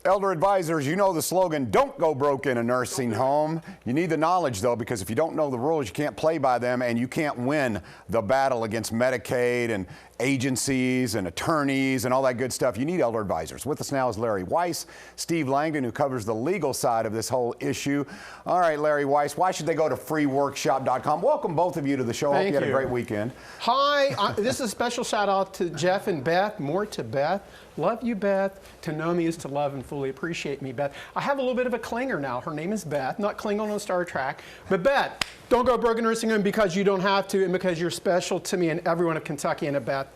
Elder advisors, you know the slogan, don't go broke in a nursing home. You need the knowledge, though, because if you don't know the rules, you can't play by them, and you can't win the battle against Medicaid and agencies and attorneys and all that good stuff. You need elder advisors. With us now is Larry Weiss, Steve Langdon, who covers the legal side of this whole issue. All right, Larry Weiss, why should they go to freeworkshop.com? Welcome, both of you, to the show. Hope you had a great weekend. Hi, this is a special shout out to Jeff and Beth, more to Beth. Love you, Beth. To know me is to love and fully appreciate me, Beth. I have a little bit of a clinger now. Her name is Beth, not Klingon on Star Trek. But Beth, don't go broke in nursing home because you don't have to and because you're special to me and everyone of Kentucky and Beth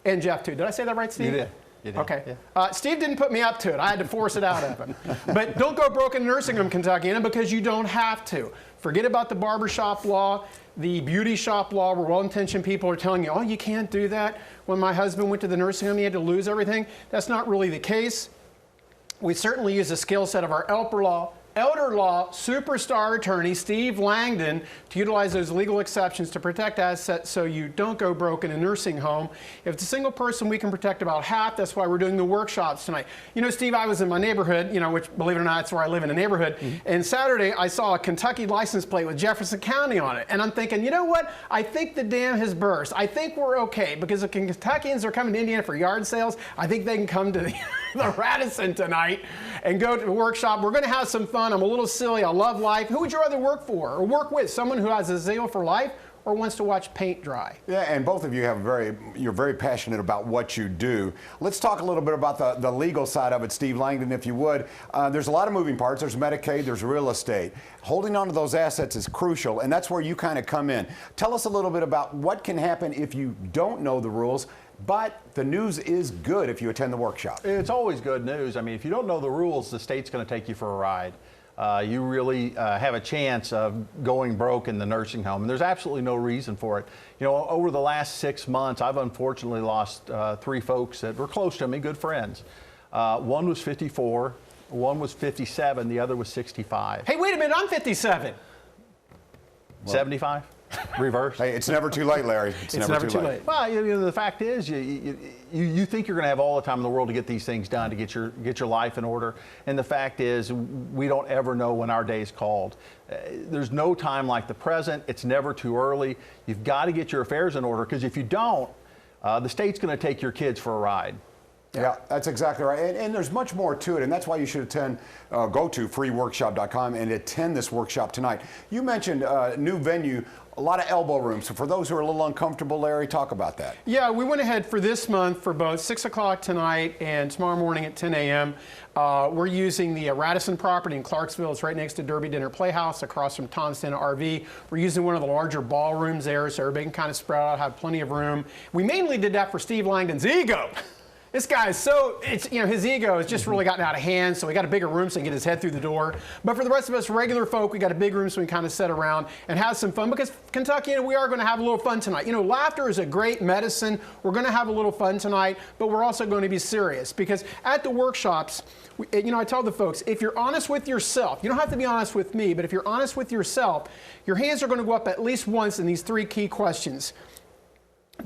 and Jeff too. Did I say that right, Steve? You did. You did. Okay. Yeah. Steve didn't put me up to it. I had to force it out of him. But don't go broke in nursing home, Kentucky, because you don't have to. Forget about the barbershop law, the beauty shop law, where well-intentioned people are telling you, oh, you can't do that. When my husband went to the nursing home, he had to lose everything. That's not really the case. We certainly use the skill set of our elder law superstar attorney, Steve Langdon, to utilize those legal exceptions to protect assets so you don't go broke in a nursing home. If it's a single person, we can protect about half. That's why we're doing the workshops tonight. You know, Steve, I was in my neighborhood, which, believe it or not, that's where I live, in a neighborhood. And Saturday, I saw a Kentucky license plate with Jefferson County on it. And I'm thinking, you know what? I think the dam has burst. I think we're okay, because if Kentuckians are coming to Indiana for yard sales, I think they can come to the Radisson tonight and go to the workshop. We're going to have some fun. I'm a little silly. I love life. Who would you rather work for or work with? Someone who has a zeal for life or wants to watch paint dry? Yeah, and both of you you're very passionate about what you do. Let's talk a little bit about the legal side of it, Steve Langdon, if you would. There's a lot of moving parts. There's Medicaid, there's real estate. Holding on to those assets is crucial, and that's where you kind of come in. Tell us a little bit about what can happen if you don't know the rules. But the news is good if you attend the workshop. It's always good news. I mean, if you don't know the rules, the state's going to take you for a ride. You really have a chance of going broke in the nursing home, and there's absolutely no reason for it. You know, over the last 6 months, I've unfortunately lost 3 folks that were close to me, good friends. One was 54, one was 57, the other was 65. Hey, wait a minute, I'm 57. 75? Reverse. Hey, it's never too late, Larry. It's never too late. Well, the fact is, you think you're going to have all the time in the world to get these things done, to get your life in order, and the fact is, we don't ever know when our day is called. There's no time like the present. It's never too early. You've got to get your affairs in order, because if you don't, the state's going to take your kids for a ride. Yeah, that's exactly right. And there's much more to it, and that's why you should go to freeworkshop.com and attend this workshop tonight. You mentioned a new venue, a lot of elbow room. So for those who are a little uncomfortable, Larry, talk about that. Yeah, we went ahead for this month for both 6 o'clock tonight and tomorrow morning at 10 a.m. We're using the Radisson property in Clarksville. It's right next to Derby Dinner Playhouse, across from Tom Stenna RV. We're using one of the larger ballrooms there, so everybody can kind of spread out, have plenty of room. We mainly did that for Steve Langdon's ego. This guy is his ego has just really gotten out of hand, so we got a bigger room so he can get his head through the door. But for the rest of us regular folk, we got a big room so we can kind of sit around and have some fun, because Kentucky, we are going to have a little fun tonight. Laughter is a great medicine. We're going to have a little fun tonight, but we're also going to be serious, because at the workshops, I tell the folks, if you're honest with yourself, you don't have to be honest with me, but if you're honest with yourself, your hands are going to go up at least once in these 3 key questions.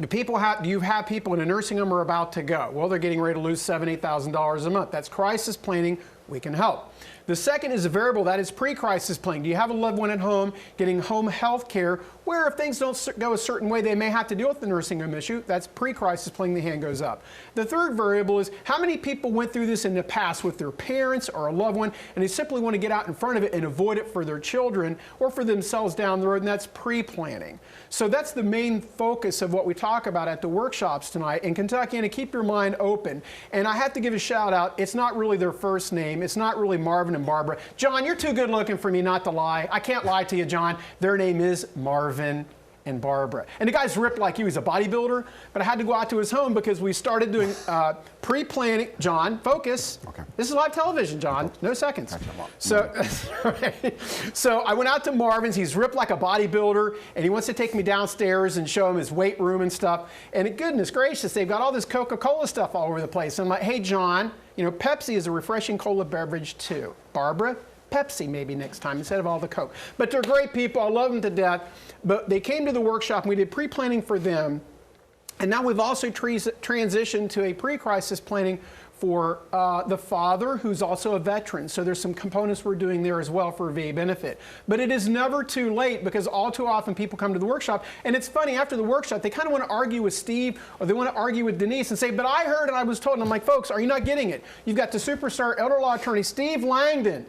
Do you have people in a nursing home or about to go? Well, they're getting ready to lose $7,000, $8,000 a month. That's crisis planning. We can help. The second is a variable, that is pre-crisis planning. Do you have a loved one at home getting home health care, where if things don't go a certain way, they may have to deal with the nursing home issue? That's pre-crisis planning, the hand goes up. The third variable is how many people went through this in the past with their parents or a loved one, and they simply want to get out in front of it and avoid it for their children or for themselves down the road, and that's pre-planning. So that's the main focus of what we talk about at the workshops tonight. In Kentucky, and to keep your mind open. And I have to give a shout out, it's not really their first name. It's not really Marvin and Barbara. John, you're too good looking for me not to lie. I can't lie to you, John. Their name is Marvin and Barbara. And the guy's ripped like he was a bodybuilder, but I had to go out to his home because we started doing pre-planning. John, focus. Okay. This is live television, John. No seconds. So, so I went out to Marvin's. He's ripped like a bodybuilder, and he wants to take me downstairs and show him his weight room and stuff. And goodness gracious, they've got all this Coca-Cola stuff all over the place. And I'm like, hey, John, Pepsi is a refreshing cola beverage too. Barbara, Pepsi maybe next time instead of all the Coke. But they're great people. I love them to death. But they came to the workshop, and we did pre-planning for them. And now we've also transitioned to a pre-crisis planning for the father who's also a veteran. So there's some components we're doing there as well for VA benefit. But it is never too late, because all too often people come to the workshop, and it's funny, after the workshop, they kind of want to argue with Steve, or they want to argue with Denise and say, but I heard and I was told. And I'm like, folks, are you not getting it? You've got the superstar elder law attorney, Steve Langdon,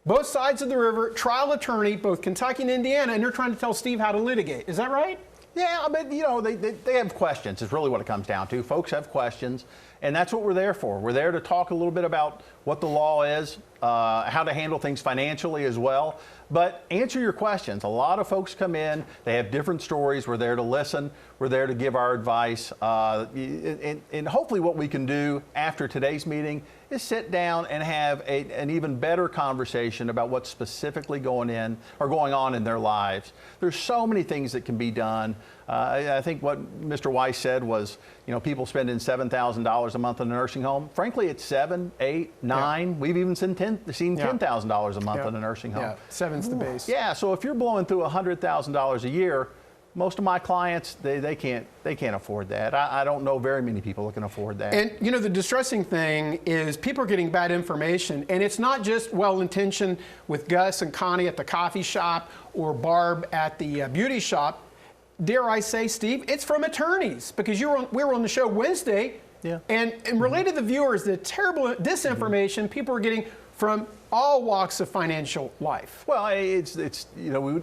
both sides of the river, trial attorney, both Kentucky and Indiana, and they're trying to tell Steve how to litigate. Is that right? Yeah, but you know, they have questions. It's really what it comes down to. Folks have questions, and that's what we're there for. We're there to talk a little bit about what the law is, how to handle things financially as well, but answer your questions. A lot of folks come in, they have different stories. We're there to listen. We're there to give our advice. And hopefully what we can do after today's meeting is sit down and have an even better conversation about what's specifically going on in their lives. There's so many things that can be done. I think what Mr. Weiss said was, you know, people spending $7,000 a month in a nursing home. Frankly, it's 7, 8, 9. Yeah. We've even seen $10,000 a month in a nursing home. Yeah, 7's the base. Yeah, so if you're blowing through $100,000 a year, most of my clients, they can't afford that. I don't know very many people that can afford that. And you know, the distressing thing is people are getting bad information, and it's not just well-intentioned with Gus and Connie at the coffee shop or Barb at the beauty shop. Dare I say, Steve, it's from attorneys, because we were on the show Wednesday, and related to the viewers, the terrible disinformation people are getting from all walks of financial life. Well, it's you know,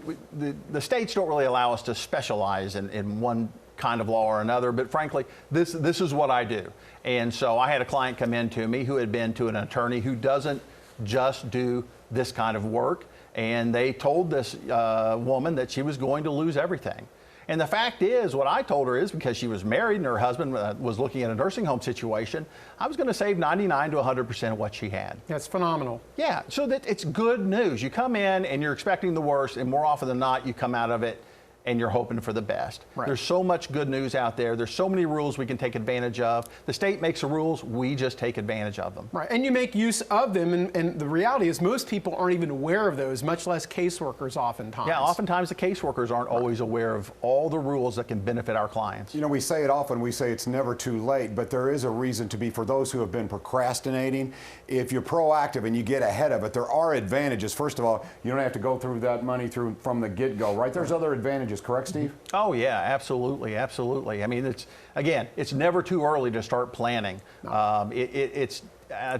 the states don't really allow us to specialize in one kind of law or another, but frankly, this is what I do. And so I had a client come in to me who had been to an attorney who doesn't just do this kind of work, and they told this woman that she was going to lose everything. And the fact is, what I told her is, because she was married and her husband was looking at a nursing home situation, I was going to save 99 to 100% of what she had. That's phenomenal. Yeah, so that it's good news. You come in and you're expecting the worst, and more often than not, you come out of it and you're hoping for the best. Right. There's so much good news out there. There's so many rules we can take advantage of. The state makes the rules, we just take advantage of them. Right, and you make use of them, and the reality is most people aren't even aware of those, much less caseworkers oftentimes. Yeah, oftentimes the caseworkers aren't always aware of all the rules that can benefit our clients. You know, we say it often, we say it's never too late, but there is a reason to be. For those who have been procrastinating, if you're proactive and you get ahead of it, there are advantages. First of all, you don't have to go through that money from the get-go, right? There's other advantages, correct, Steve? Oh yeah, absolutely, absolutely. I mean, it's never too early to start planning. No. It's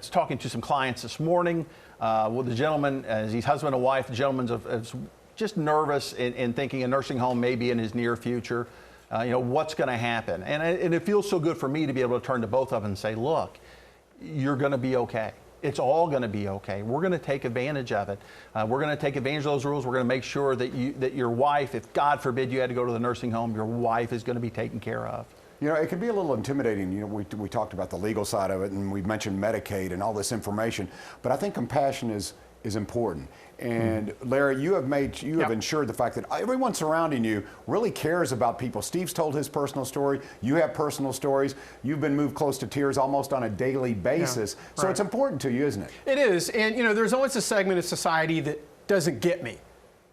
talking to some clients this morning with the gentleman, he's husband and wife. The gentleman's just nervous and thinking a nursing home may be in his near future. You know, what's going to happen? And it feels so good for me to be able to turn to both of them and say, look, you're going to be okay. It's all going to be okay. We're going to take advantage of it. We're going to take advantage of those rules. We're going to make sure that your wife, if God forbid you had to go to the nursing home, your wife is going to be taken care of. You know, it can be a little intimidating. You know, we talked about the legal side of it, and we mentioned Medicaid and all this information, but I think compassion is important. And Larry, you have ensured the fact that everyone surrounding you really cares about people. Steve's told his personal story. You have personal stories. You've been moved close to tears almost on a daily basis. So it's important to you, isn't it? It is. And you know, there's always a segment of society that doesn't get me.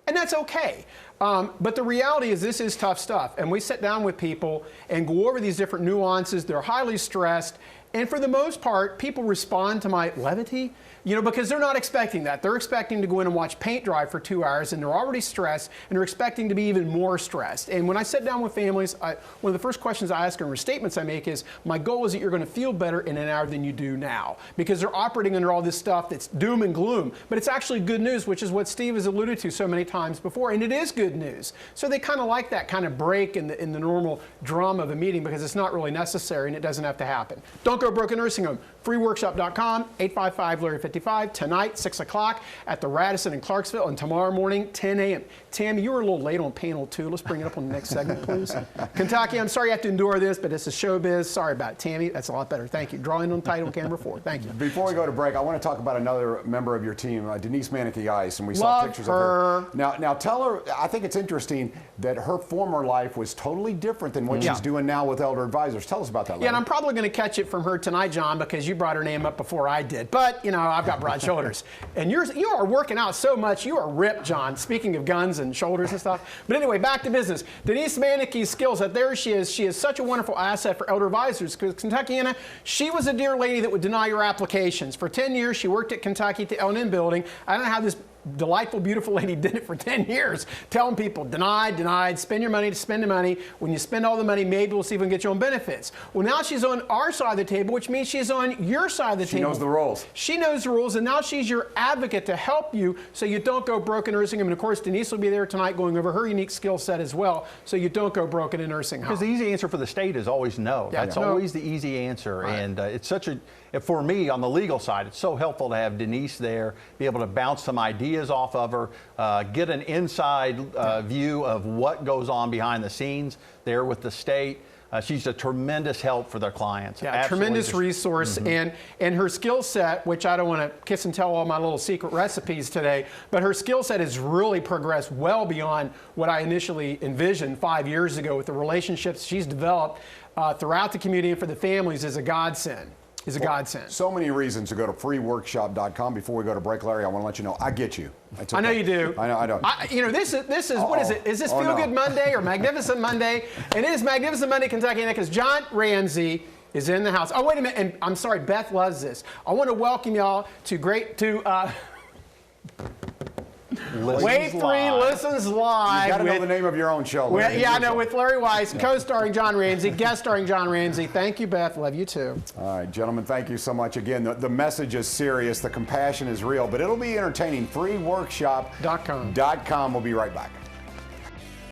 And that's okay. But the reality is this is tough stuff. And we sit down with people and go over these different nuances. They're highly stressed. And for the most part, people respond to my levity, you know, because they're not expecting that. They're expecting to go in and watch paint dry for 2 hours, and they're already stressed, and they're expecting to be even more stressed. And when I sit down with families, one of the first questions I ask and statements I make is, my goal is that you're going to feel better in an hour than you do now, because they're operating under all this stuff that's doom and gloom. But it's actually good news, which is what Steve has alluded to so many times before, and it is good news. So they kind of like that kind of break in the normal drama of a meeting, because it's not really necessary and it doesn't have to happen. Don't go broke in nursing home. Freeworkshop.com, 855-LARRY-55, tonight, 6 o'clock at the Radisson in Clarksville, and tomorrow morning, 10 a.m. Tammy, you were a little late on panel 2. Let's bring it up on the next segment, please. Kentucky, I'm sorry you have to endure this, but this is showbiz. Sorry about it. Tammy, that's a lot better. Thank you. Drawing on title, camera 4. Thank you. Before we go to break, I want to talk about another member of your team, Denise Manicky-Ice, and we saw Love pictures her. of her. Now tell her, I think think it's interesting that her former life was totally different than what she's doing now with Elder Advisors. Tell us about that, Larry. Yeah, and I'm probably going to catch it from her tonight, John, because you brought her name up before I did. But, you know, I've got broad shoulders. And you are working out so much. You are ripped, John, speaking of guns and shoulders and stuff. But anyway, back to business. Denise Manicky's skills, that there she is. She is such a wonderful asset for Elder Advisors. Because Kentuckiana, she was a dear lady that would deny your applications. For 10 years, she worked at Kentucky at the L&N building. I don't know how this delightful, beautiful lady did it for 10 years, telling people, denied, spend your money to spend the money. When you spend all the money, maybe we'll see if we can get you on benefits. Well, now she's on our side of the table, which means she's on your side of the table. She knows the rules. She knows the rules, and now she's your advocate to help you so you don't go broke in a nursing home. And of course, Denise will be there tonight going over her unique skill set as well, so you don't go broke in a nursing home. Because the easy answer for the state is always no. Yeah, That's no. always the easy answer. Right. And it's such a, for me on the legal side, it's so helpful to have Denise there, be able to bounce some ideas off of her, get an inside view of what goes on behind the scenes there with the state. She's a tremendous help for their clients. Yeah, Absolutely tremendous resource, and her skill set, which I don't want to kiss and tell all my little secret recipes today, but her skill set has really progressed well beyond what I initially envisioned 5 years ago with the relationships she's developed throughout the community and for the families is a godsend. Is a godsend. So many reasons to go to freeworkshop.com. Before we go to break, Larry, I want to let you know I get you. It's okay. I know you do. I know I don't. You know, this is what is it? Is this Feel Good Monday or Magnificent Monday? And it is Magnificent Monday, Kentucky, because John Ramsey is in the house. Oh, wait a minute. And I'm sorry, Beth loves this. I want to welcome y'all to Wave 3 Listens Live. You got to know the name of your own show. Yeah, I know, with Larry Weiss, co-starring John Ramsey, guest starring John Ramsey. Thank you, Beth. Love you too. All right, gentlemen, thank you so much. Again, the message is serious, the compassion is real, but it'll be entertaining. Freeworkshop.com. We'll be right back.